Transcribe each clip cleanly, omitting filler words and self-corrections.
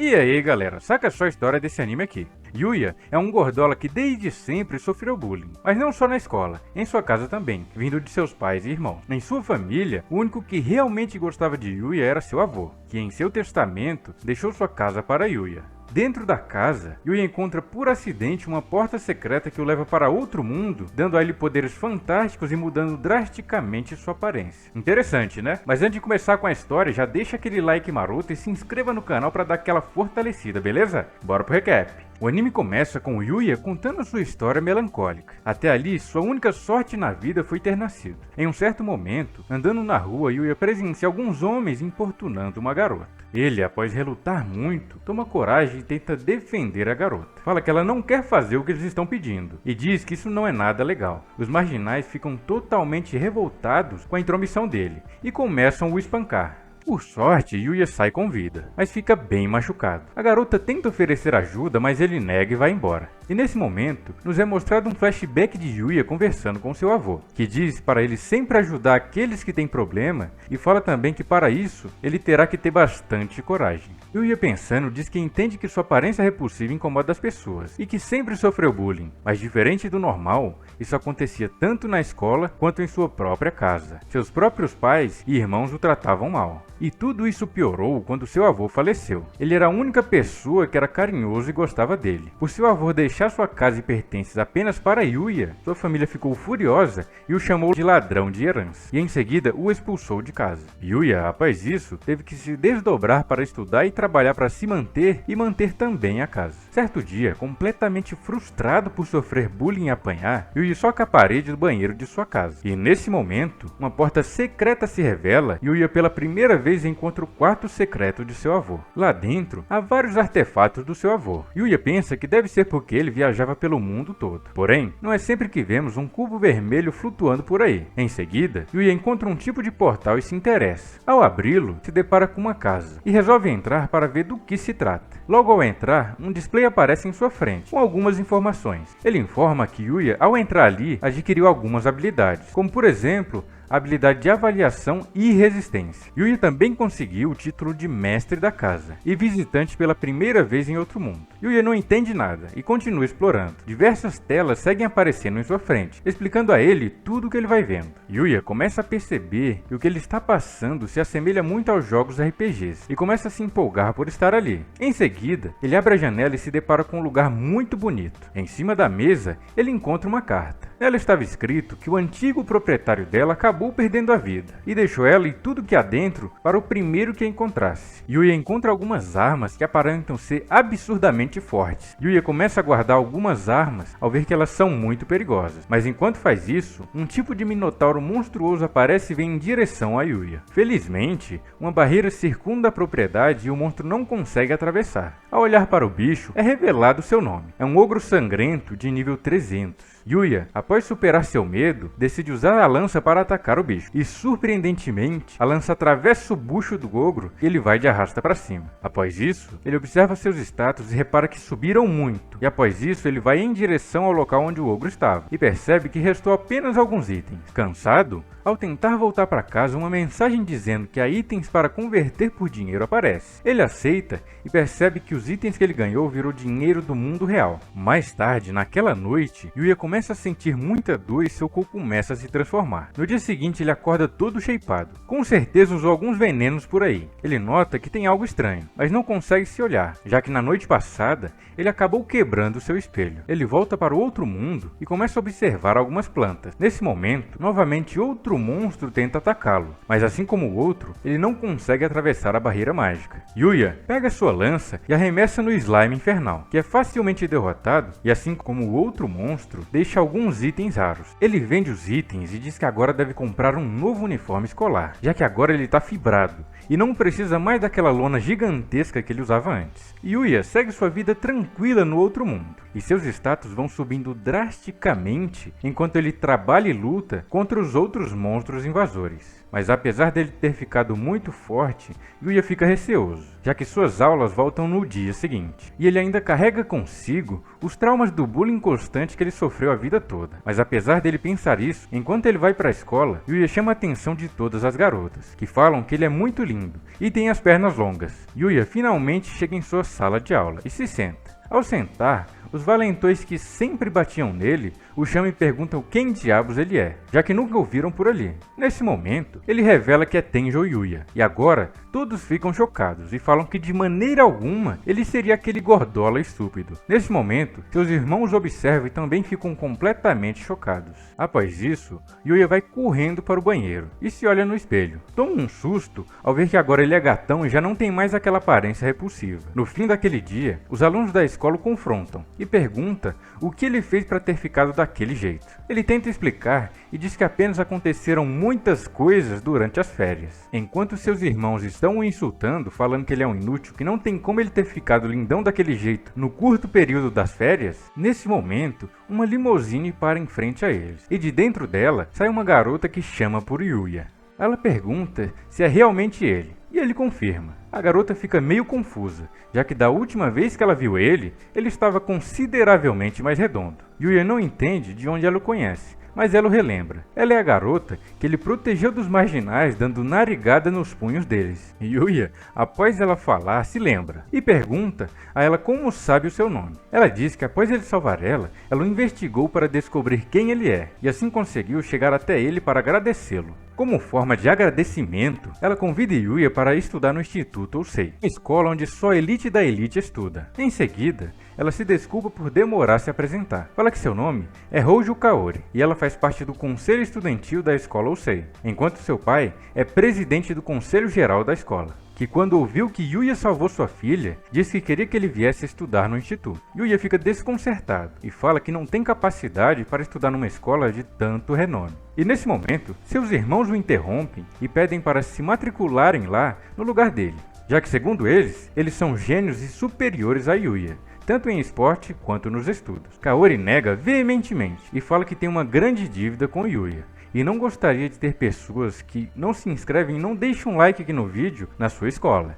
E aí galera, saca só a história desse anime aqui. Yuya é um gordola que desde sempre sofreu bullying, mas não só na escola, em sua casa também, vindo de seus pais e irmãos. Em sua família, o único que realmente gostava de Yuya era seu avô, que em seu testamento deixou sua casa para Yuya. Dentro da casa, Yuya encontra por acidente uma porta secreta que o leva para outro mundo, dando a ele poderes fantásticos e mudando drasticamente sua aparência. Interessante, né? Mas antes de começar com a história, já deixa aquele like maroto e se inscreva no canal para dar aquela fortalecida, beleza? Bora pro recap! O anime começa com Yuya contando sua história melancólica. Até ali, sua única sorte na vida foi ter nascido. Em um certo momento, andando na rua, Yuya presencia alguns homens importunando uma garota. Ele, após relutar muito, toma coragem e tenta defender a garota. Fala que ela não quer fazer o que eles estão pedindo e diz que isso não é nada legal. Os marginais ficam totalmente revoltados com a intromissão dele e começam a o espancar. Por sorte, Yuya sai com vida, mas fica bem machucado. A garota tenta oferecer ajuda, mas ele nega e vai embora. E nesse momento, nos é mostrado um flashback de Yuya conversando com seu avô, que diz para ele sempre ajudar aqueles que têm problema e fala também que para isso, ele terá que ter bastante coragem. Yuya pensando diz que entende que sua aparência repulsiva incomoda as pessoas e que sempre sofreu bullying, mas diferente do normal, isso acontecia tanto na escola quanto em sua própria casa. Seus próprios pais e irmãos o tratavam mal. E tudo isso piorou quando seu avô faleceu. Ele era a única pessoa que era carinhoso e gostava dele. Por seu avô deixar sua casa e pertences apenas para Yuya, sua família ficou furiosa e o chamou de ladrão de herança. E em seguida o expulsou de casa. Yuya, após isso, teve que se desdobrar para estudar e trabalhar para se manter e manter também a casa. Certo dia, completamente frustrado por sofrer bullying e apanhar, Yuya soca a parede do banheiro de sua casa. E nesse momento, uma porta secreta se revela e Yuya pela primeira vez encontra o quarto secreto de seu avô. Lá dentro, há vários artefatos do seu avô. Yuya pensa que deve ser porque ele viajava pelo mundo todo. Porém, não é sempre que vemos um cubo vermelho flutuando por aí. Em seguida, Yuya encontra um tipo de portal e se interessa. Ao abri-lo, se depara com uma casa e resolve entrar para ver do que se trata. Logo ao entrar, um display aparece em sua frente, com algumas informações. Ele informa que Yuya, ao entrar ali, adquiriu algumas habilidades, como por exemplo, a habilidade de avaliação e resistência. Yuya também conseguiu o título de mestre da casa e visitante pela primeira vez em outro mundo. Yuya não entende nada e continua explorando. Diversas telas seguem aparecendo em sua frente, explicando a ele tudo o que ele vai vendo. Yuya começa a perceber que o que ele está passando se assemelha muito aos jogos RPGs e começa a se empolgar por estar ali. Em seguida, ele abre a janela e se depara com um lugar muito bonito. Em cima da mesa, ele encontra uma carta. Nela estava escrito que o antigo proprietário dela acabou perdendo a vida e deixou ela e tudo que há dentro para o primeiro que a encontrasse. Yuya encontra algumas armas que aparentam ser absurdamente fortes. Yuya começa a guardar algumas armas ao ver que elas são muito perigosas, mas enquanto faz isso, um tipo de minotauro monstruoso aparece e vem em direção a Yuya. Felizmente, uma barreira circunda a propriedade e o monstro não consegue atravessar. Ao olhar para o bicho, é revelado seu nome. É um ogro sangrento de nível 300. Yuya, após superar seu medo, decide usar a lança para atacar o bicho. E surpreendentemente, a lança atravessa o bucho do ogro e ele vai de arrasta para cima. Após isso, ele observa seus status e repara que subiram muito. E após isso, ele vai em direção ao local onde o ogro estava e percebe que restou apenas alguns itens. Cansado, ao tentar voltar para casa, uma mensagem dizendo que há itens para converter por dinheiro aparece. Ele aceita e percebe que os itens que ele ganhou virou dinheiro do mundo real. Mais tarde, naquela noite, Yuya começa a sentir muita dor e seu corpo começa a se transformar. No dia seguinte, ele acorda todo shapeado. Com certeza usou alguns venenos por aí. Ele nota que tem algo estranho, mas não consegue se olhar, já que na noite passada, ele acabou quebrando seu espelho. Ele volta para o outro mundo e começa a observar algumas plantas. Nesse momento, novamente outro monstro tenta atacá-lo, mas assim como o outro, ele não consegue atravessar a barreira mágica. Yuya pega sua lança e arremessa no slime infernal, que é facilmente derrotado e assim como o outro monstro, deixa alguns itens raros. Ele vende os itens e diz que agora deve comprar um novo uniforme escolar, já que agora ele está fibrado e não precisa mais daquela lona gigantesca que ele usava antes. Yuya segue sua vida tranquila no outro mundo, e seus status vão subindo drasticamente enquanto ele trabalha e luta contra os outros monstros invasores. Mas apesar dele ter ficado muito forte, Yuya fica receoso, já que suas aulas voltam no dia seguinte. E ele ainda carrega consigo os traumas do bullying constante que ele sofreu a vida toda. Mas apesar dele pensar isso, enquanto ele vai para a escola, Yuya chama a atenção de todas as garotas, que falam que ele é muito lindo e tem as pernas longas. Yuya finalmente chega em sua sala de aula e se senta. Ao sentar, os valentões que sempre batiam nele o chamam e perguntam quem diabos ele é, já que nunca o viram por ali. Nesse momento, ele revela que é Tenjo Yuya, e agora todos ficam chocados e falam que de maneira alguma ele seria aquele gordola estúpido. Nesse momento, seus irmãos observam e também ficam completamente chocados. Após isso, Yuya vai correndo para o banheiro e se olha no espelho. Toma um susto ao ver que agora ele é gatão e já não tem mais aquela aparência repulsiva. No fim daquele dia, os alunos da escola o confrontam e pergunta o que ele fez para ter ficado daquele jeito. Ele tenta explicar e diz que apenas aconteceram muitas coisas durante as férias. Enquanto seus irmãos estão o insultando, falando que ele é um inútil, que não tem como ele ter ficado lindão daquele jeito no curto período das férias, nesse momento, uma limusine para em frente a eles. E de dentro dela, sai uma garota que chama por Yuya. Ela pergunta se é realmente ele, e ele confirma. A garota fica meio confusa, já que da última vez que ela viu ele estava consideravelmente mais redondo. Yuya não entende de onde ela o conhece, mas ela o relembra. Ela é a garota que ele protegeu dos marginais dando narigada nos punhos deles. Yuya, após ela falar, se lembra e pergunta a ela como sabe o seu nome. Ela diz que após ele salvar ela o investigou para descobrir quem ele é e assim conseguiu chegar até ele para agradecê-lo. Como forma de agradecimento, ela convida Yuya para estudar no Instituto Ousei, uma escola onde só a elite da elite estuda. Em seguida, ela se desculpa por demorar a se apresentar. Fala que seu nome é Hojo Kaori e ela faz parte do conselho estudantil da escola Ousei, enquanto seu pai é presidente do conselho geral da escola, que quando ouviu que Yuya salvou sua filha, disse que queria que ele viesse estudar no instituto. Yuya fica desconcertado e fala que não tem capacidade para estudar numa escola de tanto renome. E nesse momento, seus irmãos o interrompem e pedem para se matricularem lá no lugar dele, já que segundo eles são gênios e superiores a Yuya, tanto em esporte quanto nos estudos. Kaori nega veementemente e fala que tem uma grande dívida com Yuya e não gostaria de ter pessoas que não se inscrevem e não deixam um like aqui no vídeo na sua escola.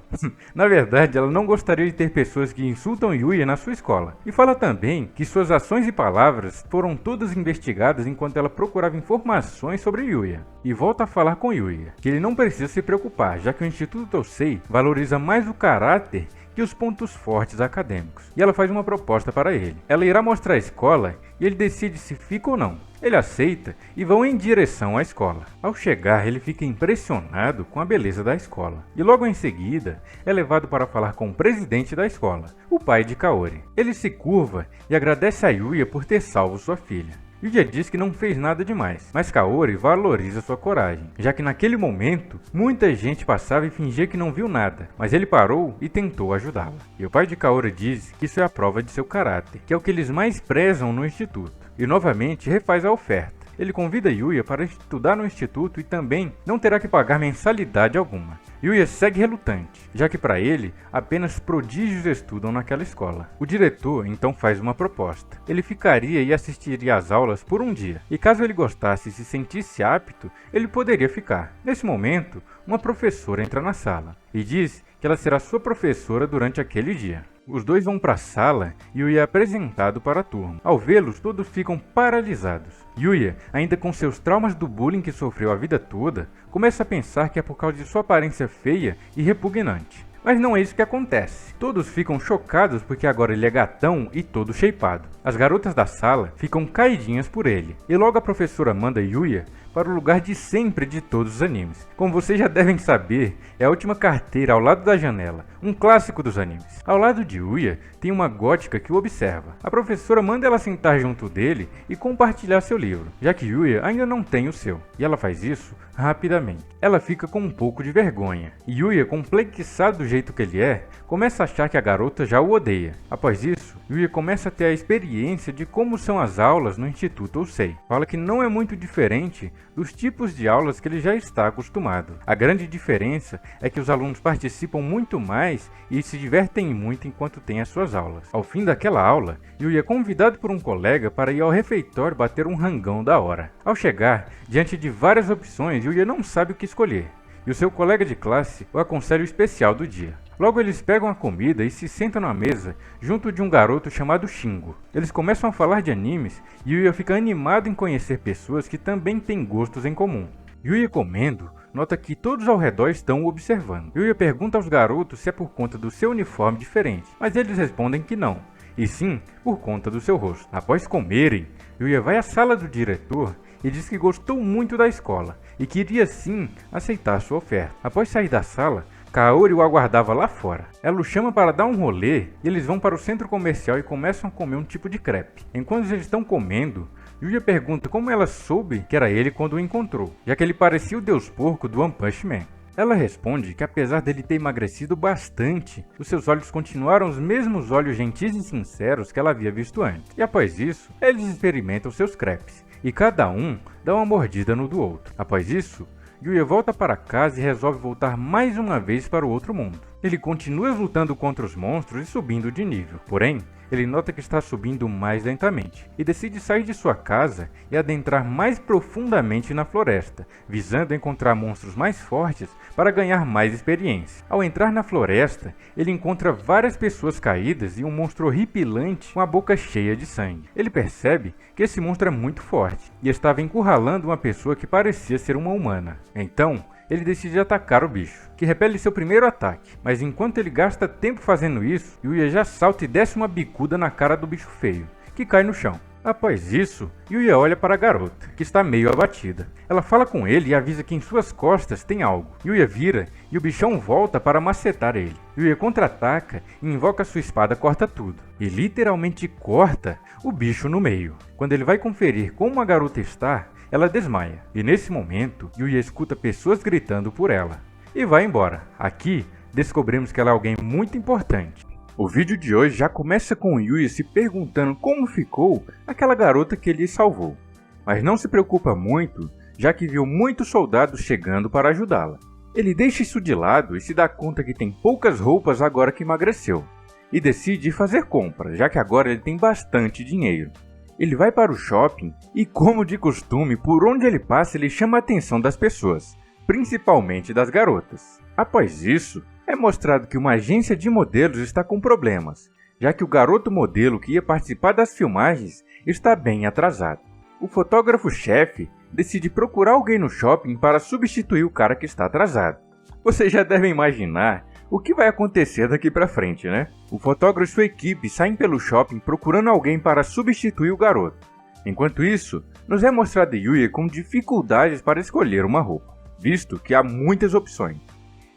Na verdade, ela não gostaria de ter pessoas que insultam Yuya na sua escola. E fala também que suas ações e palavras foram todas investigadas enquanto ela procurava informações sobre Yuya. E volta a falar com Yuya que ele não precisa se preocupar, já que o Instituto Tousei valoriza mais o caráter que os pontos fortes acadêmicos. E ela faz uma proposta para ele. Ela irá mostrar a escola e ele decide se fica ou não. Ele aceita e vão em direção à escola. Ao chegar, ele fica impressionado com a beleza da escola. E logo em seguida, é levado para falar com o presidente da escola, o pai de Kaori. Ele se curva e agradece a Yuya por ter salvo sua filha. Yuya diz que não fez nada demais, mas Kaori valoriza sua coragem, já que naquele momento, muita gente passava e fingia que não viu nada, mas ele parou e tentou ajudá-la. E o pai de Kaori diz que isso é a prova de seu caráter, que é o que eles mais prezam no instituto, e novamente refaz a oferta. Ele convida Yuya para estudar no instituto e também não terá que pagar mensalidade alguma. Yuya segue relutante, já que para ele apenas prodígios estudam naquela escola. O diretor então faz uma proposta. Ele ficaria e assistiria às aulas por um dia, e caso ele gostasse e se sentisse apto, ele poderia ficar. Nesse momento, uma professora entra na sala e diz que ela será sua professora durante aquele dia. Os dois vão para a sala e Yuya é apresentado para a turma. Ao vê-los, todos ficam paralisados. Yuya, ainda com seus traumas do bullying que sofreu a vida toda, começa a pensar que é por causa de sua aparência feia e repugnante. Mas não é isso que acontece. Todos ficam chocados porque agora ele é gatão e todo shapeado. As garotas da sala ficam caidinhas por ele. E logo a professora manda Yuya para o lugar de sempre de todos os animes. Como vocês já devem saber, é a última carteira ao lado da janela, um clássico dos animes. Ao lado de Yuya, tem uma gótica que o observa. A professora manda ela sentar junto dele e compartilhar seu livro, já que Yuya ainda não tem o seu. E ela faz isso rapidamente. Ela fica com um pouco de vergonha. E Yuya, complexado do jeito que ele é, começa a achar que a garota já o odeia. Após isso, Yuya começa a ter a experiência de como são as aulas no Instituto Ousei. Fala que não é muito diferente dos tipos de aulas que ele já está acostumado. A grande diferença é que os alunos participam muito mais e se divertem muito enquanto têm as suas aulas. Ao fim daquela aula, Yuya é convidado por um colega para ir ao refeitório bater um rangão da hora. Ao chegar, diante de várias opções, Yuya não sabe o que escolher, e o seu colega de classe o aconselha o especial do dia. Logo eles pegam a comida e se sentam na mesa junto de um garoto chamado Shingo. Eles começam a falar de animes e Yuya fica animado em conhecer pessoas que também têm gostos em comum. Yuya comendo, nota que todos ao redor estão o observando. Yuya pergunta aos garotos se é por conta do seu uniforme diferente, mas eles respondem que não, e sim por conta do seu rosto. Após comerem, Yuya vai à sala do diretor e diz que gostou muito da escola e queria sim aceitar sua oferta. Após sair da sala, Kaori o aguardava lá fora. Ela o chama para dar um rolê e eles vão para o centro comercial e começam a comer um tipo de crepe. Enquanto eles estão comendo, Yuya pergunta como ela soube que era ele quando o encontrou, já que ele parecia o deus porco do One Punch Man. Ela responde que apesar dele ter emagrecido bastante, os seus olhos continuaram os mesmos olhos gentis e sinceros que ela havia visto antes. E após isso, eles experimentam seus crepes, e cada um dá uma mordida no do outro. Após isso, Yuya volta para casa e resolve voltar mais uma vez para o outro mundo. Ele continua lutando contra os monstros e subindo de nível, porém, ele nota que está subindo mais lentamente e decide sair de sua casa e adentrar mais profundamente na floresta, visando encontrar monstros mais fortes para ganhar mais experiência. Ao entrar na floresta, ele encontra várias pessoas caídas e um monstro horripilante com a boca cheia de sangue. Ele percebe que esse monstro é muito forte e estava encurralando uma pessoa que parecia ser uma humana. Então, ele decide atacar o bicho, que repele seu primeiro ataque, mas enquanto ele gasta tempo fazendo isso, Yuya já salta e desce uma bicuda na cara do bicho feio, que cai no chão. Após isso, Yuya olha para a garota, que está meio abatida. Ela fala com ele e avisa que em suas costas tem algo. Yuya vira e o bichão volta para macetar ele. Yuya contra-ataca e invoca sua espada corta tudo, e literalmente corta o bicho no meio. Quando ele vai conferir como a garota está, ela desmaia, e nesse momento, Yuya escuta pessoas gritando por ela, e vai embora. Aqui, descobrimos que ela é alguém muito importante. O vídeo de hoje já começa com Yuya se perguntando como ficou aquela garota que ele salvou. Mas não se preocupa muito, já que viu muitos soldados chegando para ajudá-la. Ele deixa isso de lado e se dá conta que tem poucas roupas agora que emagreceu, e decide ir fazer compras, já que agora ele tem bastante dinheiro. Ele vai para o shopping e, como de costume, por onde ele passa ele chama a atenção das pessoas, principalmente das garotas. Após isso, é mostrado que uma agência de modelos está com problemas, já que o garoto modelo que ia participar das filmagens está bem atrasado. O fotógrafo-chefe decide procurar alguém no shopping para substituir o cara que está atrasado. Vocês já devem imaginar o que vai acontecer daqui pra frente, né? O fotógrafo e sua equipe saem pelo shopping procurando alguém para substituir o garoto. Enquanto isso, nos é mostrado Yuya com dificuldades para escolher uma roupa, visto que há muitas opções.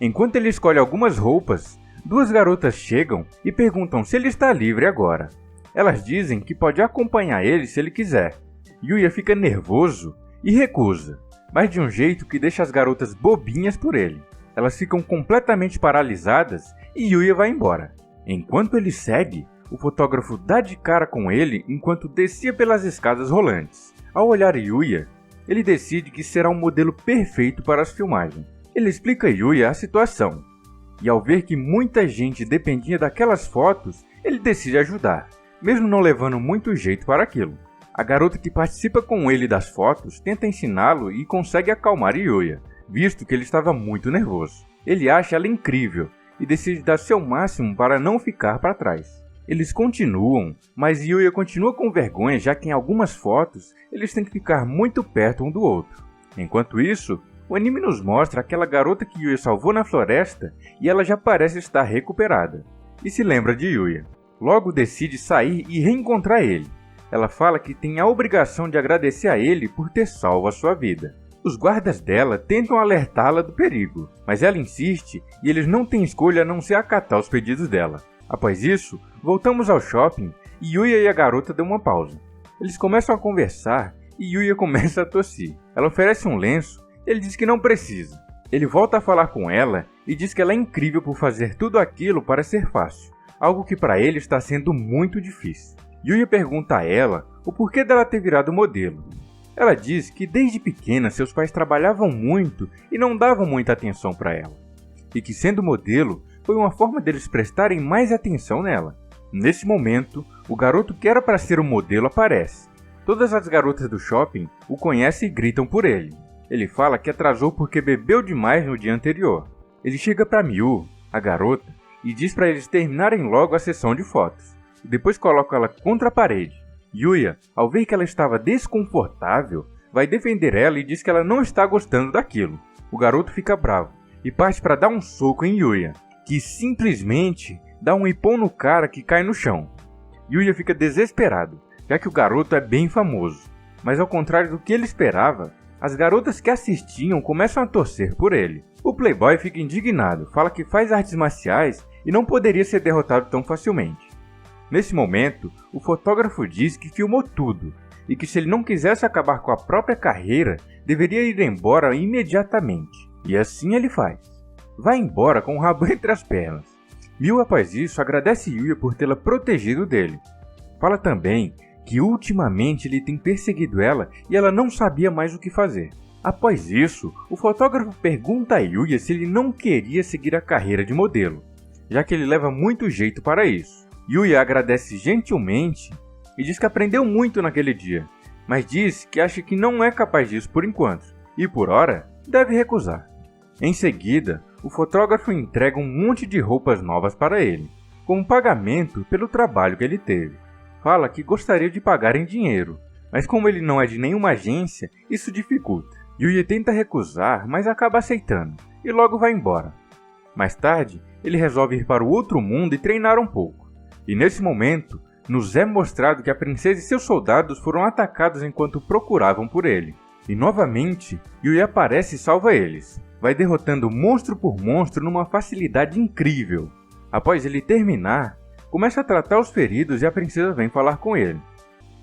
Enquanto ele escolhe algumas roupas, duas garotas chegam e perguntam se ele está livre agora. Elas dizem que pode acompanhar ele se ele quiser. Yuya fica nervoso e recusa, mas de um jeito que deixa as garotas bobinhas por ele. Elas ficam completamente paralisadas e Yuya vai embora. Enquanto ele segue, o fotógrafo dá de cara com ele enquanto descia pelas escadas rolantes. Ao olhar Yuya, ele decide que será um modelo perfeito para as filmagens. Ele explica a Yuya a situação, e ao ver que muita gente dependia daquelas fotos, ele decide ajudar, mesmo não levando muito jeito para aquilo. A garota que participa com ele das fotos tenta ensiná-lo e consegue acalmar Yuya, visto que ele estava muito nervoso. Ele acha ela incrível e decide dar seu máximo para não ficar para trás. Eles continuam, mas Yuya continua com vergonha, já que em algumas fotos eles têm que ficar muito perto um do outro. Enquanto isso, o anime nos mostra aquela garota que Yuya salvou na floresta e ela já parece estar recuperada, e se lembra de Yuya. Logo decide sair e reencontrar ele. Ela fala que tem a obrigação de agradecer a ele por ter salvo a sua vida. Os guardas dela tentam alertá-la do perigo, mas ela insiste e eles não têm escolha a não ser acatar os pedidos dela. Após isso, voltamos ao shopping e Yuya e a garota dão uma pausa. Eles começam a conversar e Yuya começa a tossir. Ela oferece um lenço e ele diz que não precisa. Ele volta a falar com ela e diz que ela é incrível por fazer tudo aquilo para ser fácil, algo que para ele está sendo muito difícil. Yuya pergunta a ela o porquê dela ter virado modelo. Ela diz que desde pequena seus pais trabalhavam muito e não davam muita atenção para ela, e que sendo modelo foi uma forma deles prestarem mais atenção nela. Nesse momento, o garoto que era para ser um modelo aparece. Todas as garotas do shopping o conhecem e gritam por ele. Ele fala que atrasou porque bebeu demais no dia anterior. Ele chega para Miu, a garota, e diz para eles terminarem logo a sessão de fotos. E depois coloca ela contra a parede. Yuya, ao ver que ela estava desconfortável, vai defender ela e diz que ela não está gostando daquilo. O garoto fica bravo e parte para dar um soco em Yuya, que simplesmente dá um ipom no cara que cai no chão. Yuya fica desesperado, já que o garoto é bem famoso. Mas ao contrário do que ele esperava, as garotas que assistiam começam a torcer por ele. O playboy fica indignado, fala que faz artes marciais e não poderia ser derrotado tão facilmente. Nesse momento, o fotógrafo diz que filmou tudo e que se ele não quisesse acabar com a própria carreira, deveria ir embora imediatamente. E assim ele faz. Vai embora com o rabo entre as pernas. Miu, após isso, agradece Yuya por tê-la protegido dele. Fala também que ultimamente ele tem perseguido ela e ela não sabia mais o que fazer. Após isso, o fotógrafo pergunta a Yuya se ele não queria seguir a carreira de modelo, já que ele leva muito jeito para isso. Yuya agradece gentilmente e diz que aprendeu muito naquele dia, mas diz que acha que não é capaz disso por enquanto, e por hora deve recusar. Em seguida, o fotógrafo entrega um monte de roupas novas para ele, como pagamento pelo trabalho que ele teve. Fala que gostaria de pagar em dinheiro, mas como ele não é de nenhuma agência, isso dificulta. Yuya tenta recusar, mas acaba aceitando, e logo vai embora. Mais tarde, ele resolve ir para o outro mundo e treinar um pouco. E nesse momento, nos é mostrado que a princesa e seus soldados foram atacados enquanto procuravam por ele. E novamente, Yuya aparece e salva eles. Vai derrotando monstro por monstro numa facilidade incrível. Após ele terminar, começa a tratar os feridos e a princesa vem falar com ele.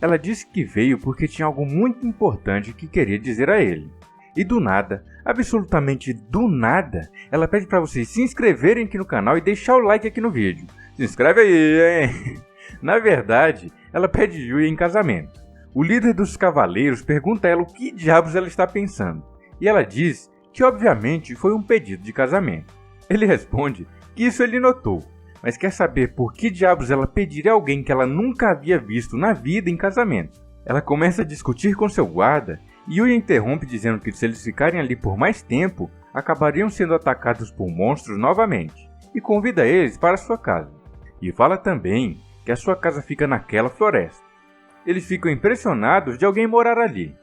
Ela disse que veio porque tinha algo muito importante que queria dizer a ele. E do nada, absolutamente do nada, ela pede para vocês se inscreverem aqui no canal e deixar o like aqui no vídeo. Se inscreve aí, hein? Na verdade, ela pede Yuya em casamento. O líder dos cavaleiros pergunta a ela o que diabos ela está pensando. E ela diz que obviamente foi um pedido de casamento. Ele responde que isso ele notou, mas quer saber por que diabos ela pediria alguém que ela nunca havia visto na vida em casamento. Ela começa a discutir com seu guarda e Yuya interrompe dizendo que se eles ficarem ali por mais tempo, acabariam sendo atacados por monstros novamente, e convida eles para sua casa. E fala também que a sua casa fica naquela floresta. Eles ficam impressionados de alguém morar ali,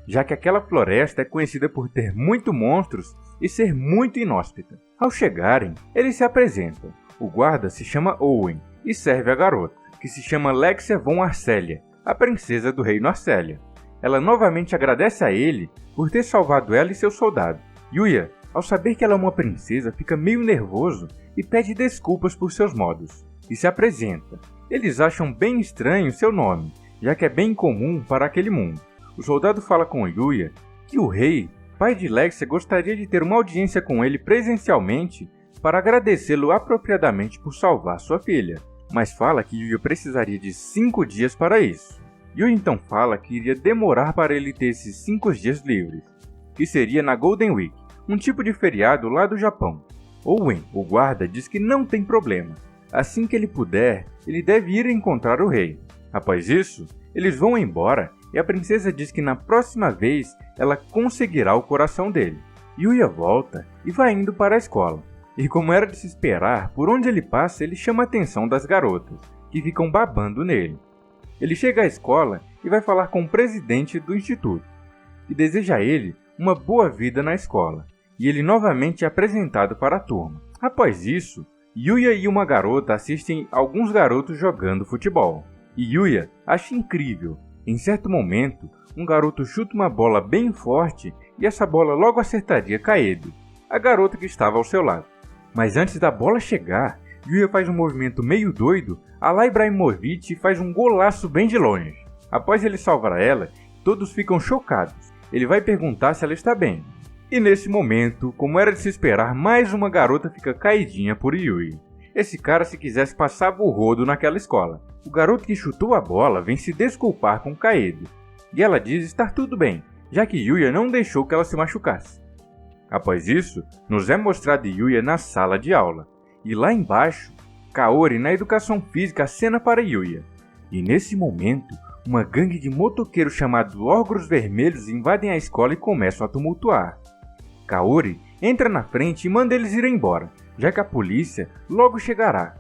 já que aquela floresta é conhecida por ter muitos monstros e ser muito inóspita. Ao chegarem, eles se apresentam. O guarda se chama Owen e serve a garota, que se chama Lexia von Arcelia, a princesa do reino Arcelia. Ela novamente agradece a ele por ter salvado ela e seu soldado. Yuya, ao saber que ela é uma princesa, fica meio nervoso e pede desculpas por seus modos, e se apresenta. Eles acham bem estranho seu nome, já que é bem comum para aquele mundo. O soldado fala com Yuya que o rei, pai de Lexia, gostaria de ter uma audiência com ele presencialmente para agradecê-lo apropriadamente por salvar sua filha, mas fala que Yuya precisaria de 5 dias para isso. Yuya então fala que iria demorar para ele ter esses 5 dias livres, que seria na Golden Week, um tipo de feriado lá do Japão. Owen, o guarda, diz que não tem problema. Assim que ele puder, ele deve ir encontrar o rei. Após isso, eles vão embora e a princesa diz que na próxima vez ela conseguirá o coração dele. Yuya volta e vai indo para a escola. E como era de se esperar, por onde ele passa ele chama a atenção das garotas, que ficam babando nele. Ele chega à escola e vai falar com o presidente do instituto, que deseja a ele uma boa vida na escola, e ele novamente é apresentado para a turma. Após isso, Yuya e uma garota assistem alguns garotos jogando futebol, e Yuya acha incrível. Em certo momento, um garoto chuta uma bola bem forte e essa bola logo acertaria Kaede, a garota que estava ao seu lado. Mas antes da bola chegar, Yuya faz um movimento meio doido a lá Ibrahimovic e faz um golaço bem de longe. Após ele salvar ela, todos ficam chocados. Ele vai perguntar se ela está bem. E nesse momento, como era de se esperar, mais uma garota fica caidinha por Yuya. Esse cara se quisesse passava o rodo naquela escola. O garoto que chutou a bola vem se desculpar com Kaede. E ela diz estar tudo bem, já que Yuya não deixou que ela se machucasse. Após isso, nos é mostrado Yuya na sala de aula, e lá embaixo, Kaori na educação física acena para Yuya. E nesse momento, uma gangue de motoqueiros chamados Ogros Vermelhos invadem a escola e começam a tumultuar. Kaori entra na frente e manda eles irem embora, já que a polícia logo chegará.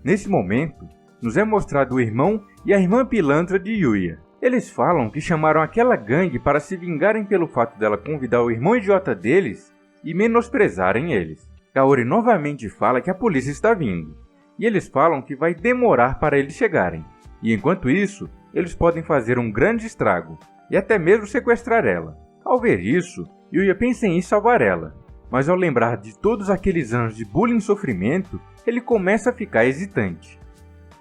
Nesse momento, nos é mostrado o irmão e a irmã pilantra de Yuya. Eles falam que chamaram aquela gangue para se vingarem pelo fato dela convidar o irmão idiota deles e menosprezarem eles. Kaori novamente fala que a polícia está vindo, e eles falam que vai demorar para eles chegarem. E enquanto isso, eles podem fazer um grande estrago, e até mesmo sequestrar ela. Ao ver isso, Yuya pensa em ir salvar ela, mas ao lembrar de todos aqueles anos de bullying e sofrimento, ele começa a ficar hesitante.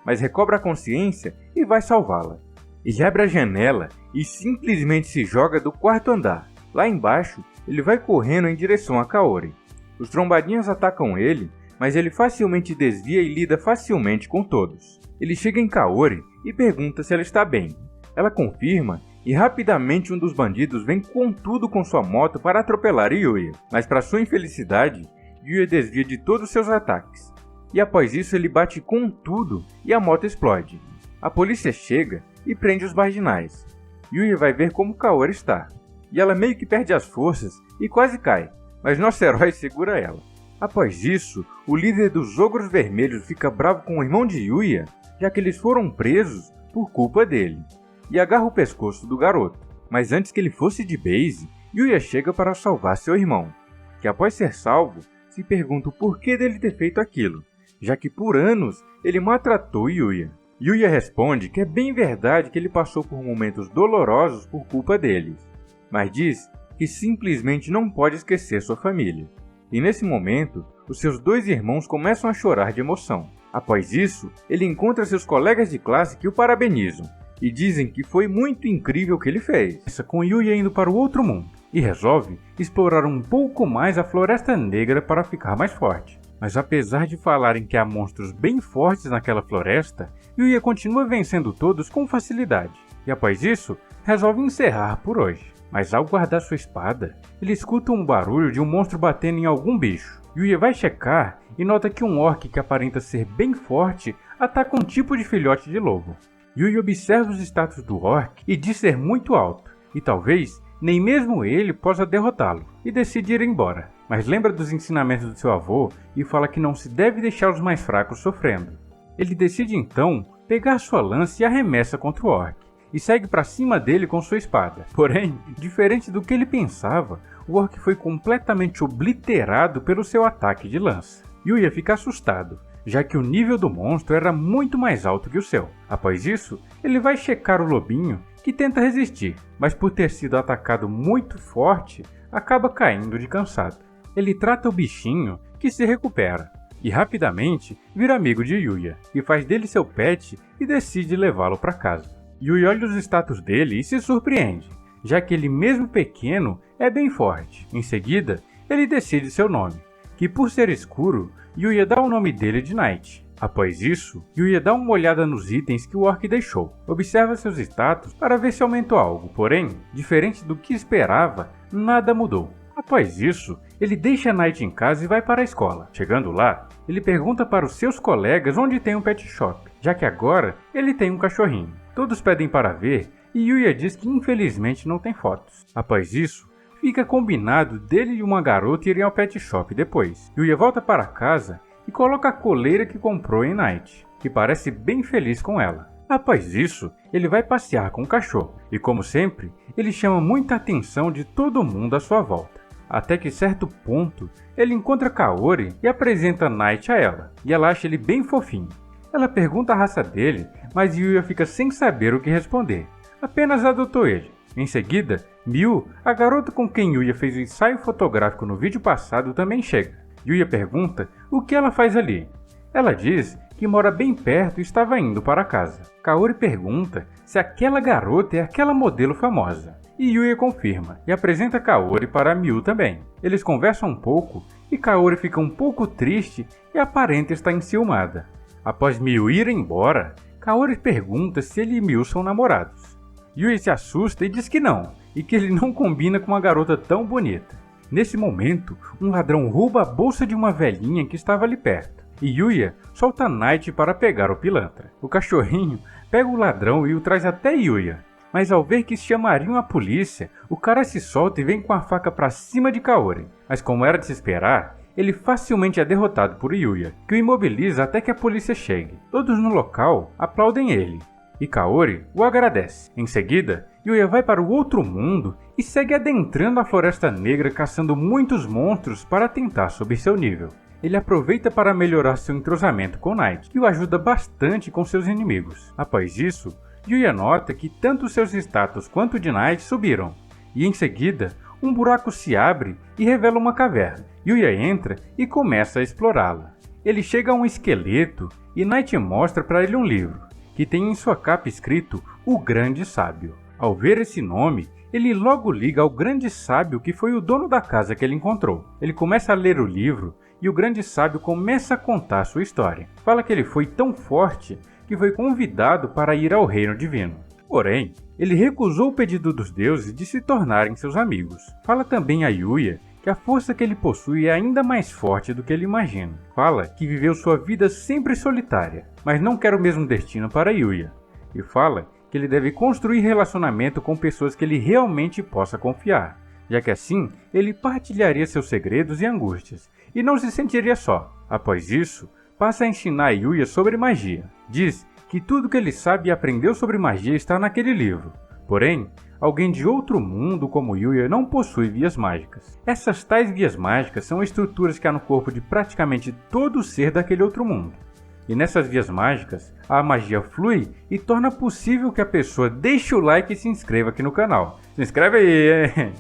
Mas recobra a consciência e vai salvá-la. Ele abre a janela e simplesmente se joga do quarto andar. Lá embaixo, ele vai correndo em direção a Kaori. Os trombadinhos atacam ele, mas ele facilmente desvia e lida facilmente com todos. Ele chega em Kaori e pergunta se ela está bem. Ela confirma e rapidamente um dos bandidos vem com tudo com sua moto para atropelar Yuya. Mas para sua infelicidade, Yuya desvia de todos seus ataques. E após isso ele bate com tudo e a moto explode. A polícia chega e prende os marginais. Yuya vai ver como Kaori está. E ela meio que perde as forças e quase cai, mas nosso herói segura ela. Após isso, o líder dos Ogros Vermelhos fica bravo com o irmão de Yuya, já que eles foram presos por culpa dele, e agarra o pescoço do garoto. Mas antes que ele fosse de base, Yuya chega para salvar seu irmão, que após ser salvo, se pergunta o porquê dele ter feito aquilo, já que por anos ele maltratou Yuya. Yuya responde que é bem verdade que ele passou por momentos dolorosos por culpa deles, mas diz que simplesmente não pode esquecer sua família. E nesse momento, os seus dois irmãos começam a chorar de emoção. Após isso, ele encontra seus colegas de classe que o parabenizam e dizem que foi muito incrível o que ele fez. Com Yuya indo para o outro mundo e resolve explorar um pouco mais a Floresta Negra para ficar mais forte. Mas apesar de falarem que há monstros bem fortes naquela floresta, Yuya continua vencendo todos com facilidade. E após isso, resolve encerrar por hoje. Mas ao guardar sua espada, ele escuta um barulho de um monstro batendo em algum bicho. Yuya vai checar e nota que um orc que aparenta ser bem forte ataca um tipo de filhote de lobo. Yuya observa os status do orc e diz ser muito alto, e talvez nem mesmo ele possa derrotá-lo, e decide ir embora. Mas lembra dos ensinamentos do seu avô e fala que não se deve deixar os mais fracos sofrendo. Ele decide então pegar sua lança e arremessa contra o orc, e segue para cima dele com sua espada. Porém, diferente do que ele pensava, o orc foi completamente obliterado pelo seu ataque de lança. Yuya fica assustado, já que o nível do monstro era muito mais alto que o seu. Após isso, ele vai checar o lobinho, que tenta resistir, mas por ter sido atacado muito forte, acaba caindo de cansado. Ele trata o bichinho, que se recupera, e rapidamente vira amigo de Yuya, e faz dele seu pet e decide levá-lo para casa. Yuya olha os status dele e se surpreende, já que ele mesmo pequeno é bem forte. Em seguida, ele decide seu nome, que por ser escuro, Yuya dá o nome dele de Night. Após isso, Yuya dá uma olhada nos itens que o orc deixou, observa seus status para ver se aumentou algo, porém, diferente do que esperava, nada mudou. Após isso, ele deixa Night em casa e vai para a escola. Chegando lá, ele pergunta para os seus colegas onde tem um pet shop, já que agora ele tem um cachorrinho. Todos pedem para ver e Yuya diz que infelizmente não tem fotos. Após isso, fica combinado dele e uma garota irem ao pet shop depois. Yuya volta para casa e coloca a coleira que comprou em Night, que parece bem feliz com ela. Após isso, ele vai passear com o cachorro e, como sempre, ele chama muita atenção de todo mundo à sua volta. Até que certo ponto, ele encontra Kaori e apresenta Night a ela, e ela acha ele bem fofinho. Ela pergunta a raça dele, mas Yuya fica sem saber o que responder, apenas adotou ele. Em seguida, Miu, a garota com quem Yuya fez o ensaio fotográfico no vídeo passado, também chega. Yuya pergunta o que ela faz ali. Ela diz que mora bem perto e estava indo para casa. Kaori pergunta se aquela garota é aquela modelo famosa. E Yuya confirma e apresenta Kaori para Miu também. Eles conversam um pouco e Kaori fica um pouco triste e aparenta estar enciumada. Após Miu ir embora, Kaori pergunta se ele e Miu são namorados. Yuya se assusta e diz que não, e que ele não combina com uma garota tão bonita. Nesse momento, um ladrão rouba a bolsa de uma velhinha que estava ali perto, e Yuya solta Night para pegar o pilantra. O cachorrinho pega o ladrão e o traz até Yuya, mas ao ver que chamariam a polícia, o cara se solta e vem com a faca para cima de Kaori. Mas como era de se esperar, ele facilmente é derrotado por Yuya, que o imobiliza até que a polícia chegue. Todos no local aplaudem ele, e Kaori o agradece. Em seguida, Yuya vai para o outro mundo e segue adentrando a Floresta Negra caçando muitos monstros para tentar subir seu nível. Ele aproveita para melhorar seu entrosamento com Night, que o ajuda bastante com seus inimigos. Após isso, Yuya nota que tanto seus status quanto de Night subiram, e em seguida, um buraco se abre e revela uma caverna. Yuya entra e começa a explorá-la. Ele chega a um esqueleto e Night mostra para ele um livro, que tem em sua capa escrito O Grande Sábio. Ao ver esse nome, ele logo liga ao Grande Sábio que foi o dono da casa que ele encontrou. Ele começa a ler o livro e o Grande Sábio começa a contar sua história. Fala que ele foi tão forte que foi convidado para ir ao Reino Divino. Porém, ele recusou o pedido dos deuses de se tornarem seus amigos. Fala também a Yuya que a força que ele possui é ainda mais forte do que ele imagina. Fala que viveu sua vida sempre solitária, mas não quer o mesmo destino para Yuya. E fala que ele deve construir relacionamento com pessoas que ele realmente possa confiar, já que assim ele partilharia seus segredos e angústias, e não se sentiria só. Após isso, passa a ensinar Yuya sobre magia. Diz que tudo que ele sabe e aprendeu sobre magia está naquele livro. Porém, alguém de outro mundo como Yuya não possui vias mágicas. Essas tais vias mágicas são estruturas que há no corpo de praticamente todo ser daquele outro mundo. E nessas vias mágicas, a magia flui e torna possível que a pessoa deixe o like e se inscreva aqui no canal. Se inscreve aí, hein?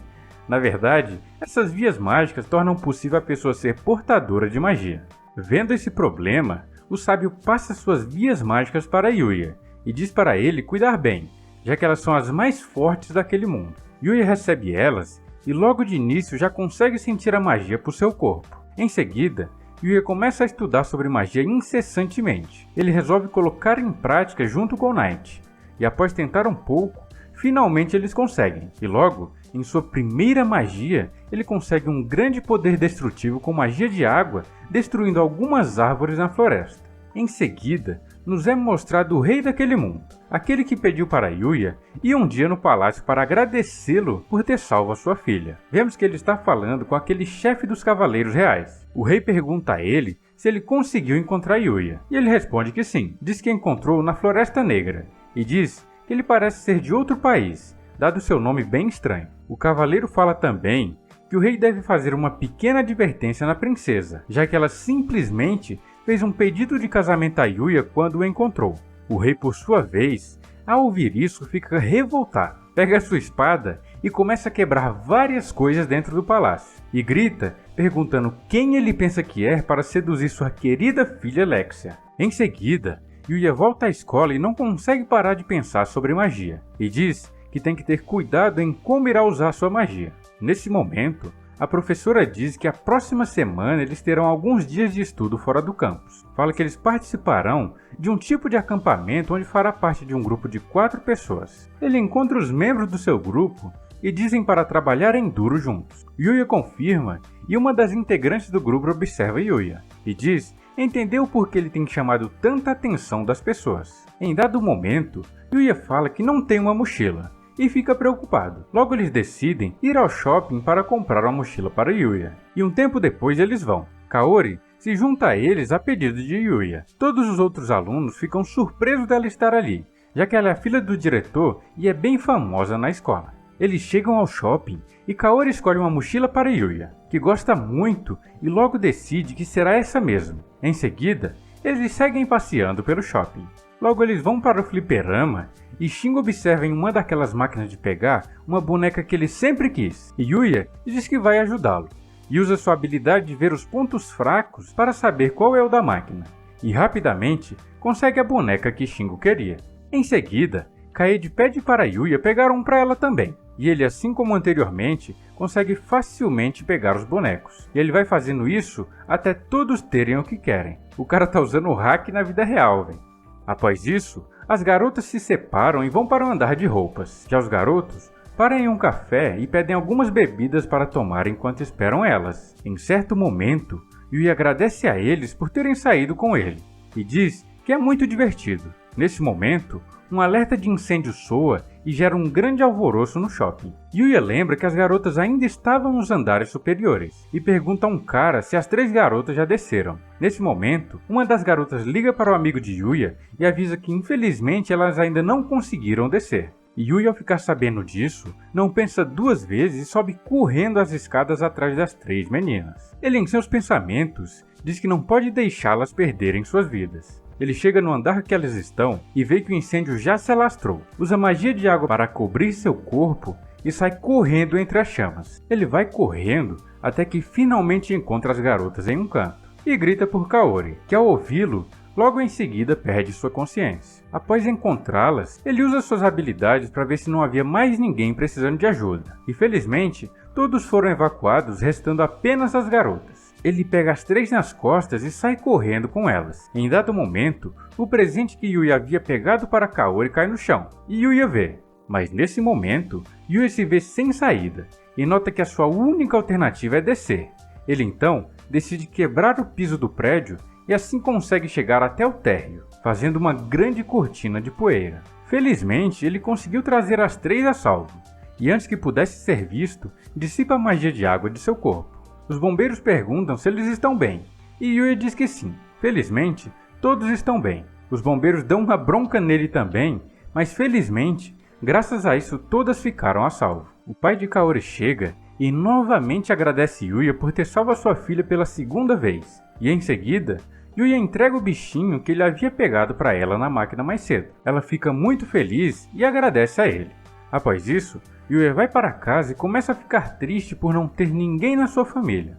Na verdade, essas vias mágicas tornam possível a pessoa ser portadora de magia. Vendo esse problema, o sábio passa suas vias mágicas para Yuya e diz para ele cuidar bem, já que elas são as mais fortes daquele mundo. Yuya recebe elas e logo de início já consegue sentir a magia por seu corpo. Em seguida, Yuya começa a estudar sobre magia incessantemente. Ele resolve colocar em prática junto com Night, e após tentar um pouco, finalmente eles conseguem. E logo, em sua primeira magia, ele consegue um grande poder destrutivo com magia de água, destruindo algumas árvores na floresta. Em seguida, nos é mostrado o rei daquele mundo, aquele que pediu para Yuya ir um dia no palácio para agradecê-lo por ter salvo a sua filha. Vemos que ele está falando com aquele chefe dos cavaleiros reais. O rei pergunta a ele se ele conseguiu encontrar Yuya, e ele responde que sim. Diz que encontrou na Floresta Negra, e diz que ele parece ser de outro país, dado seu nome bem estranho. O cavaleiro fala também que o rei deve fazer uma pequena advertência na princesa, já que ela simplesmente fez um pedido de casamento a Yuya quando o encontrou. O rei, por sua vez, ao ouvir isso, fica revoltado. Pega sua espada e começa a quebrar várias coisas dentro do palácio. E grita, perguntando quem ele pensa que é para seduzir sua querida filha Lexia. Em seguida, Yuya volta à escola e não consegue parar de pensar sobre magia. E diz que tem que ter cuidado em como irá usar sua magia. Nesse momento, a professora diz que a próxima semana eles terão alguns dias de estudo fora do campus. Fala que eles participarão de um tipo de acampamento onde fará parte de um grupo de 4 pessoas. Ele encontra os membros do seu grupo e dizem para trabalharem duro juntos. Yuya confirma e uma das integrantes do grupo observa Yuya e diz entender o porquê ele tem chamado tanta atenção das pessoas. Em dado momento, Yuya fala que não tem uma mochila e fica preocupado. Logo eles decidem ir ao shopping para comprar uma mochila para Yuya. E um tempo depois eles vão. Kaori se junta a eles a pedido de Yuya. Todos os outros alunos ficam surpresos dela estar ali, já que ela é filha do diretor e é bem famosa na escola. Eles chegam ao shopping e Kaori escolhe uma mochila para Yuya, que gosta muito e logo decide que será essa mesmo. Em seguida, eles seguem passeando pelo shopping. Logo eles vão para o fliperama e Shingo observa em uma daquelas máquinas de pegar uma boneca que ele sempre quis. E Yuya diz que vai ajudá-lo e usa sua habilidade de ver os pontos fracos para saber qual é o da máquina. E rapidamente consegue a boneca que Shingo queria. Em seguida, Kaede pede para Yuya pegar um para ela também. E ele, assim como anteriormente, consegue facilmente pegar os bonecos. E ele vai fazendo isso até todos terem o que querem. O cara tá usando o hack na vida real, velho. Após isso, as garotas se separam e vão para o andar de roupas. Já os garotos param em um café e pedem algumas bebidas para tomar enquanto esperam elas. Em certo momento, Yuya agradece a eles por terem saído com ele e diz que é muito divertido. Nesse momento, um alerta de incêndio soa e gera um grande alvoroço no shopping. Yuya lembra que as garotas ainda estavam nos andares superiores e pergunta a um cara se as 3 garotas já desceram. Nesse momento, uma das garotas liga para o amigo de Yuya e avisa que infelizmente elas ainda não conseguiram descer. Yuya, ao ficar sabendo disso, não pensa 2 vezes e sobe correndo as escadas atrás das 3 meninas. Ele, em seus pensamentos, diz que não pode deixá-las perderem suas vidas. Ele chega no andar que elas estão e vê que o incêndio já se alastrou. Usa magia de água para cobrir seu corpo e sai correndo entre as chamas. Ele vai correndo até que finalmente encontra as garotas em um canto e grita por Kaori, que ao ouvi-lo, logo em seguida perde sua consciência. Após encontrá-las, ele usa suas habilidades para ver se não havia mais ninguém precisando de ajuda. E felizmente, todos foram evacuados, restando apenas as garotas. Ele pega as 3 nas costas e sai correndo com elas. Em dado momento, o presente que Yuya havia pegado para Kaori cai no chão, e Yuya vê. Mas nesse momento, Yuya se vê sem saída, e nota que a sua única alternativa é descer. Ele então decide quebrar o piso do prédio e assim consegue chegar até o térreo, fazendo uma grande cortina de poeira. Felizmente, ele conseguiu trazer as 3 a salvo, e antes que pudesse ser visto, dissipa a magia de água de seu corpo. Os bombeiros perguntam se eles estão bem, e Yuya diz que sim. Felizmente, todos estão bem. Os bombeiros dão uma bronca nele também, mas felizmente, graças a isso todas ficaram a salvo. O pai de Kaori chega e novamente agradece Yuya por ter salvo a sua filha pela 2ª vez, e em seguida, Yuya entrega o bichinho que ele havia pegado para ela na máquina mais cedo. Ela fica muito feliz e agradece a ele. Após isso, Yuya vai para casa e começa a ficar triste por não ter ninguém na sua família.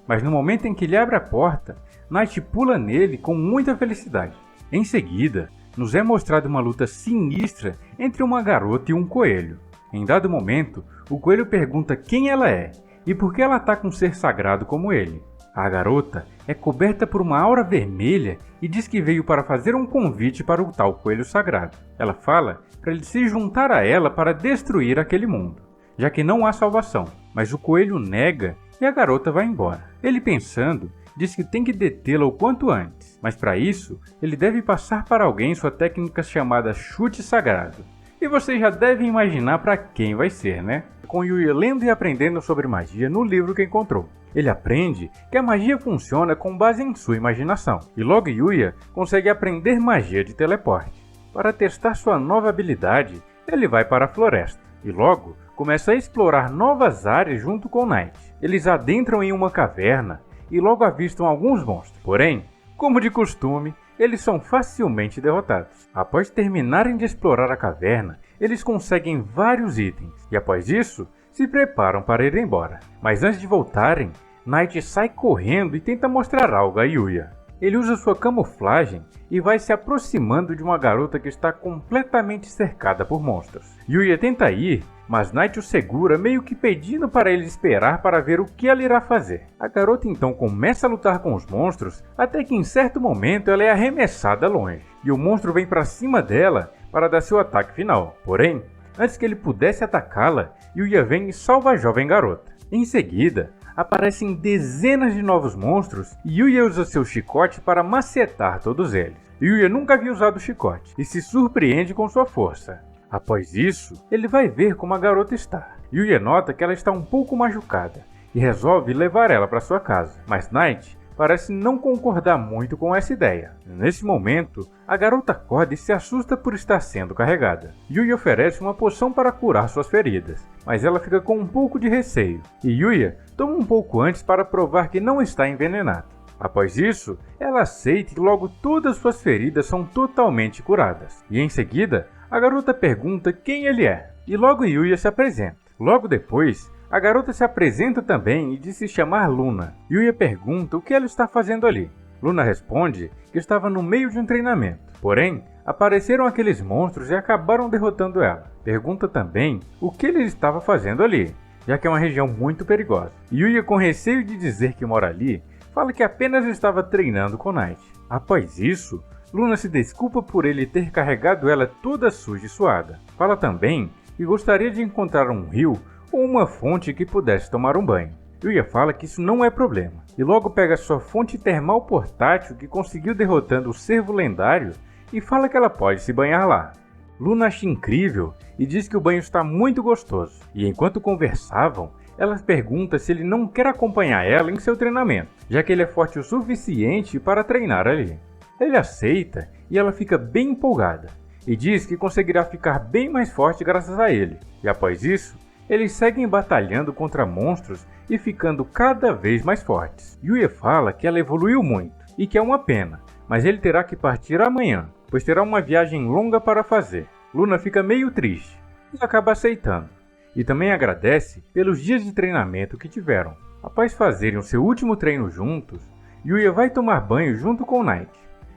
Mas no momento em que ele abre a porta, Night pula nele com muita felicidade. Em seguida, nos é mostrada uma luta sinistra entre uma garota e um coelho. Em dado momento, o coelho pergunta quem ela é e por que ela está com um ser sagrado como ele. A garota é coberta por uma aura vermelha e diz que veio para fazer um convite para o tal coelho sagrado. Ela fala para ele se juntar a ela para destruir aquele mundo, já que não há salvação, mas o coelho nega e a garota vai embora. Ele, pensando, diz que tem que detê-la o quanto antes, mas para isso ele deve passar para alguém sua técnica chamada chute sagrado. E vocês já devem imaginar para quem vai ser, né? Com Yuya lendo e aprendendo sobre magia no livro que encontrou. Ele aprende que a magia funciona com base em sua imaginação, e logo Yuya consegue aprender magia de teleporte. Para testar sua nova habilidade, ele vai para a floresta, e logo começa a explorar novas áreas junto com Night. Eles adentram em uma caverna e logo avistam alguns monstros, porém, como de costume, eles são facilmente derrotados. Após terminarem de explorar a caverna, eles conseguem vários itens, e após isso, se preparam para ir embora. Mas antes de voltarem, Night sai correndo e tenta mostrar algo a Yuya. Ele usa sua camuflagem e vai se aproximando de uma garota que está completamente cercada por monstros. Yuya tenta ir, mas Night o segura, meio que pedindo para ele esperar para ver o que ela irá fazer. A garota então começa a lutar com os monstros, até que em certo momento ela é arremessada longe, e o monstro vem para cima dela para dar seu ataque final. Porém, antes que ele pudesse atacá-la, Yuya vem e salva a jovem garota. Em seguida, aparecem dezenas de novos monstros e Yuya usa seu chicote para macetar todos eles. Yuya nunca havia usado o chicote e se surpreende com sua força. Após isso, ele vai ver como a garota está. Yuya nota que ela está um pouco machucada e resolve levar ela para sua casa, mas Night parece não concordar muito com essa ideia. Nesse momento, a garota acorda e se assusta por estar sendo carregada. Yuya oferece uma poção para curar suas feridas, mas ela fica com um pouco de receio, e Yuya toma um pouco antes para provar que não está envenenada. Após isso, ela aceita e logo todas suas feridas são totalmente curadas. E em seguida, a garota pergunta quem ele é, e logo Yuya se apresenta. Logo depois, a garota se apresenta também e diz se chamar Luna. Yuya pergunta o que ela está fazendo ali. Luna responde que estava no meio de um treinamento. Porém, apareceram aqueles monstros e acabaram derrotando ela. Pergunta também o que ele estava fazendo ali, já que é uma região muito perigosa. Yuya, com receio de dizer que mora ali, fala que apenas estava treinando com Night. Após isso, Luna se desculpa por ele ter carregado ela toda suja e suada. Fala também e gostaria de encontrar um rio ou uma fonte que pudesse tomar um banho. Yuya fala que isso não é problema, e logo pega sua fonte termal portátil que conseguiu derrotando o cervo lendário e fala que ela pode se banhar lá. Luna acha incrível e diz que o banho está muito gostoso, e enquanto conversavam, ela pergunta se ele não quer acompanhar ela em seu treinamento, já que ele é forte o suficiente para treinar ali. Ele aceita e ela fica bem empolgada, e diz que conseguirá ficar bem mais forte graças a ele, e após isso, eles seguem batalhando contra monstros e ficando cada vez mais fortes. Yuya fala que ela evoluiu muito e que é uma pena, mas ele terá que partir amanhã, pois terá uma viagem longa para fazer. Luna fica meio triste e acaba aceitando, e também agradece pelos dias de treinamento que tiveram. Após fazerem o seu último treino juntos, Yuya vai tomar banho junto com Night,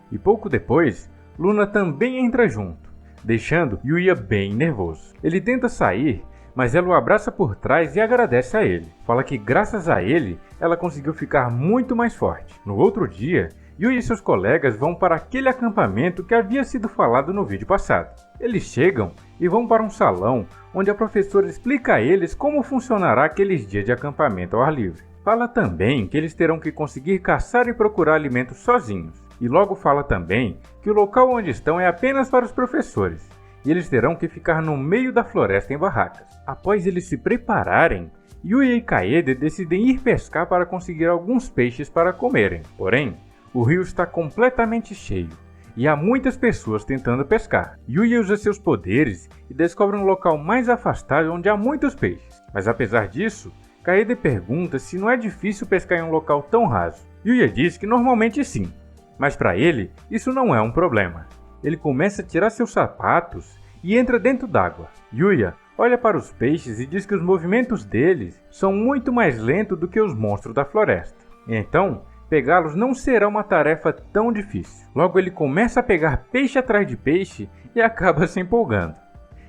e pouco depois, Luna também entra junto, deixando Yuya bem nervoso. Ele tenta sair, mas ela o abraça por trás e agradece a ele. Fala que graças a ele, ela conseguiu ficar muito mais forte. No outro dia, Yuya e seus colegas vão para aquele acampamento que havia sido falado no vídeo passado. Eles chegam e vão para um salão onde a professora explica a eles como funcionará aqueles dias de acampamento ao ar livre. Fala também que eles terão que conseguir caçar e procurar alimentos sozinhos. E logo fala também que o local onde estão é apenas para os professores, e eles terão que ficar no meio da floresta em barracas. Após eles se prepararem, Yuya e Kaede decidem ir pescar para conseguir alguns peixes para comerem. Porém, o rio está completamente cheio e há muitas pessoas tentando pescar. Yuya usa seus poderes e descobre um local mais afastado onde há muitos peixes. Mas apesar disso, Kaede pergunta se não é difícil pescar em um local tão raso. Yuya diz que normalmente sim, mas para ele isso não é um problema. Ele começa a tirar seus sapatos e entra dentro d'água. Yuya olha para os peixes e diz que os movimentos deles são muito mais lentos do que os monstros da floresta. Então, pegá-los não será uma tarefa tão difícil. Logo ele começa a pegar peixe atrás de peixe e acaba se empolgando.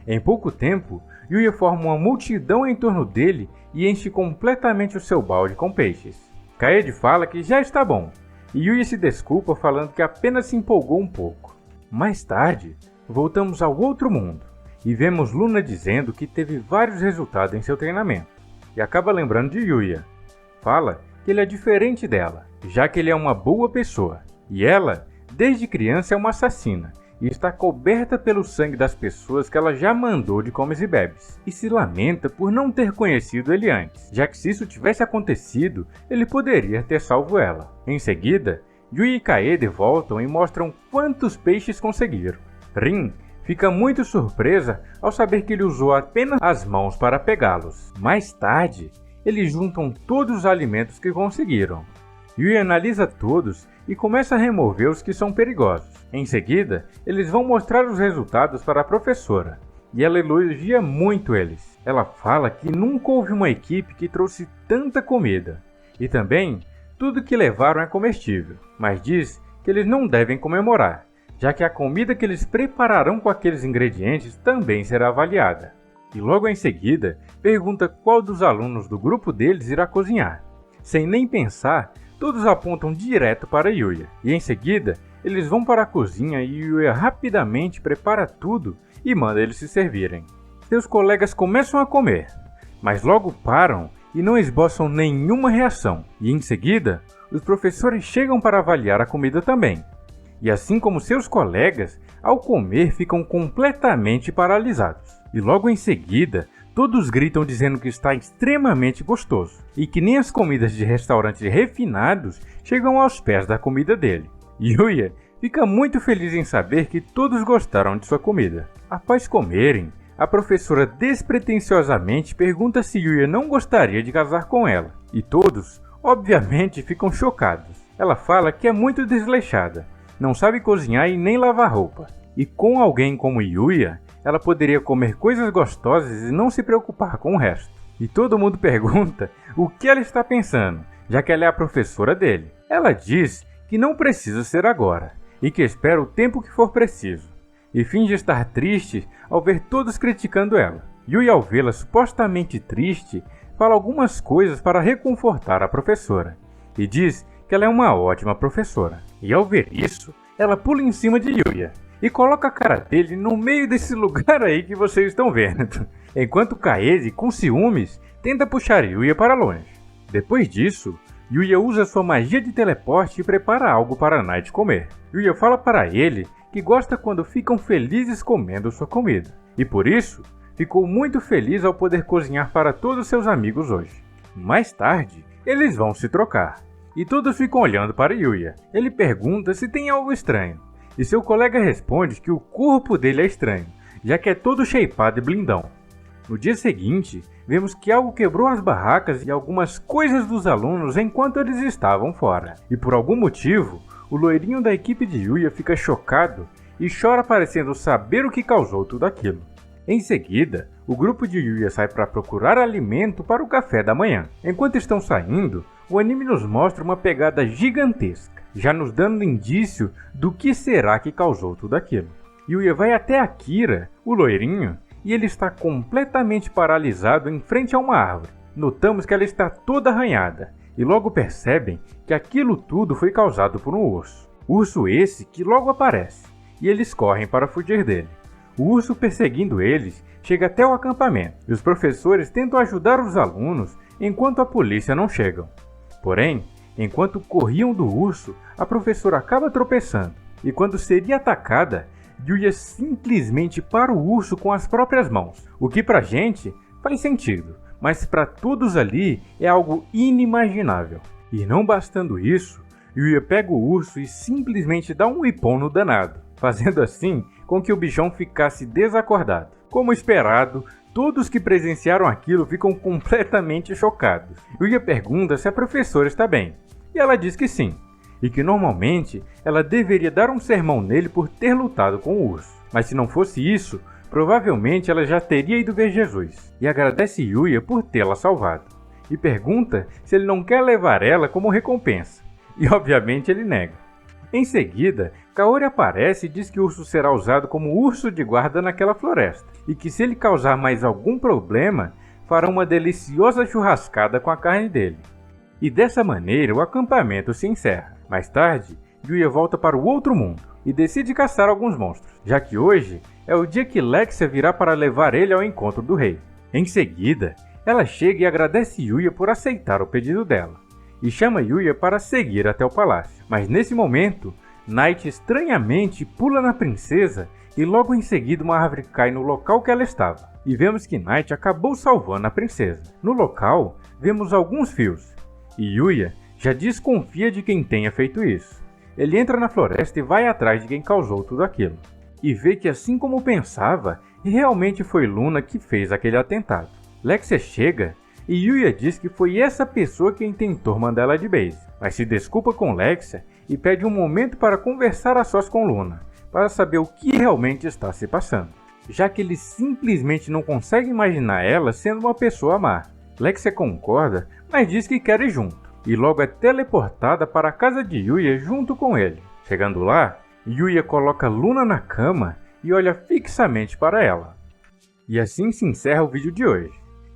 Em pouco tempo, Yuya forma uma multidão em torno dele e enche completamente o seu balde com peixes. Kaede fala que já está bom, e Yuya se desculpa falando que apenas se empolgou um pouco. Mais tarde, voltamos ao outro mundo e vemos Luna dizendo que teve vários resultados em seu treinamento e acaba lembrando de Yuya. Fala que ele é diferente dela, já que ele é uma boa pessoa e ela, desde criança, é uma assassina e está coberta pelo sangue das pessoas que ela já mandou de comes e bebes, e se lamenta por não ter conhecido ele antes, já que se isso tivesse acontecido, ele poderia ter salvo ela. Em seguida, Yuya e Kaede voltam e mostram quantos peixes conseguiram. Rin fica muito surpresa ao saber que ele usou apenas as mãos para pegá-los. Mais tarde, eles juntam todos os alimentos que conseguiram. Yuya analisa todos e começa a remover os que são perigosos. Em seguida, eles vão mostrar os resultados para a professora, e ela elogia muito eles. Ela fala que nunca houve uma equipe que trouxe tanta comida, e também tudo que levaram é comestível, mas diz que eles não devem comemorar, já que a comida que eles prepararão com aqueles ingredientes também será avaliada. E logo em seguida, pergunta qual dos alunos do grupo deles irá cozinhar. Sem nem pensar, todos apontam direto para Yuya, e em seguida, eles vão para a cozinha e Yuya rapidamente prepara tudo e manda eles se servirem. Seus colegas começam a comer, mas logo param e não esboçam nenhuma reação, e em seguida, os professores chegam para avaliar a comida também. E assim como seus colegas, ao comer ficam completamente paralisados. E logo em seguida, todos gritam dizendo que está extremamente gostoso, e que nem as comidas de restaurantes refinados chegam aos pés da comida dele. Yuya fica muito feliz em saber que todos gostaram de sua comida. Após comerem, a professora despretensiosamente pergunta se Yuya não gostaria de casar com ela, e todos, obviamente, ficam chocados. Ela fala que é muito desleixada, não sabe cozinhar e nem lavar roupa, e com alguém como Yuya, ela poderia comer coisas gostosas e não se preocupar com o resto. E todo mundo pergunta o que ela está pensando, já que ela é a professora dele. Ela diz que não precisa ser agora, e que espera o tempo que for preciso, e finge estar triste ao ver todos criticando ela. Yuya, ao vê-la supostamente triste, fala algumas coisas para reconfortar a professora, e diz que ela é uma ótima professora. E ao ver isso, ela pula em cima de Yuya, e coloca a cara dele no meio desse lugar aí que vocês estão vendo, enquanto Kaede, com ciúmes, tenta puxar Yuya para longe. Depois disso, Yuya usa sua magia de teleporte e prepara algo para Night comer. Yuya fala para ele que gosta quando ficam felizes comendo sua comida, e por isso, ficou muito feliz ao poder cozinhar para todos seus amigos hoje. Mais tarde, eles vão se trocar, e todos ficam olhando para Yuya. Ele pergunta se tem algo estranho, e seu colega responde que o corpo dele é estranho, já que é todo shapeado e blindão. No dia seguinte, vemos que algo quebrou as barracas e algumas coisas dos alunos enquanto eles estavam fora. E por algum motivo, o loirinho da equipe de Yuya fica chocado e chora parecendo saber o que causou tudo aquilo. Em seguida, o grupo de Yuya sai para procurar alimento para o café da manhã. Enquanto estão saindo, o anime nos mostra uma pegada gigantesca, já nos dando indício do que será que causou tudo aquilo. Yuya vai até Akira, o loirinho, e ele está completamente paralisado em frente a uma árvore. Notamos que ela está toda arranhada, e logo percebem que aquilo tudo foi causado por um urso. Urso esse que logo aparece, e eles correm para fugir dele. O urso, perseguindo eles, chega até o acampamento, e os professores tentam ajudar os alunos enquanto a polícia não chega. Porém, enquanto corriam do urso, a professora acaba tropeçando, e quando seria atacada, Yuya simplesmente para o urso com as próprias mãos, o que pra gente faz sentido, mas para todos ali é algo inimaginável. E não bastando isso, Yuya pega o urso e simplesmente dá um ipom no danado, fazendo assim com que o bichão ficasse desacordado. Como esperado, todos que presenciaram aquilo ficam completamente chocados. Yuya pergunta se a professora está bem, e ela diz que sim, e que normalmente ela deveria dar um sermão nele por ter lutado com o urso. Mas se não fosse isso, provavelmente ela já teria ido ver Jesus, e agradece Yuya por tê-la salvado, e pergunta se ele não quer levar ela como recompensa, e obviamente ele nega. Em seguida, Kaori aparece e diz que o urso será usado como urso de guarda naquela floresta, e que se ele causar mais algum problema, fará uma deliciosa churrascada com a carne dele. E dessa maneira o acampamento se encerra. Mais tarde, Yuya volta para o outro mundo e decide caçar alguns monstros, já que hoje é o dia que Lexia virá para levar ele ao encontro do rei. Em seguida, ela chega e agradece Yuya por aceitar o pedido dela, e chama Yuya para seguir até o palácio. Mas nesse momento, Night estranhamente pula na princesa e logo em seguida uma árvore cai no local que ela estava. E vemos que Night acabou salvando a princesa. No local, vemos alguns fios, e Yuya já desconfia de quem tenha feito isso. Ele entra na floresta e vai atrás de quem causou tudo aquilo, e vê que assim como pensava, realmente foi Luna que fez aquele atentado. Lexia chega e Yuya diz que foi essa pessoa quem tentou mandar ela de base, mas se desculpa com Lexia e pede um momento para conversar a sós com Luna, para saber o que realmente está se passando, já que ele simplesmente não consegue imaginar ela sendo uma pessoa má. Lexia concorda, mas diz que quer ir junto, e logo é teleportada para a casa de Yuya junto com ele. Chegando lá, Yuya coloca Luna na cama e olha fixamente para ela. E assim se encerra o vídeo de hoje.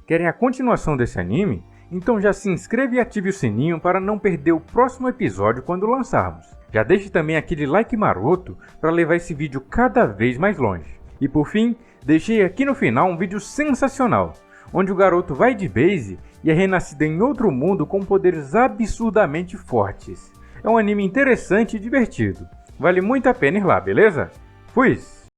Querem a continuação desse anime? Então já se inscreve e ative o sininho para não perder o próximo episódio quando lançarmos. Já deixe também aquele like maroto para levar esse vídeo cada vez mais longe. E por fim, deixei aqui no final um vídeo sensacional, onde o garoto vai de base e é renascido em outro mundo com poderes absurdamente fortes. É um anime interessante e divertido. Vale muito a pena ir lá, beleza? Fui!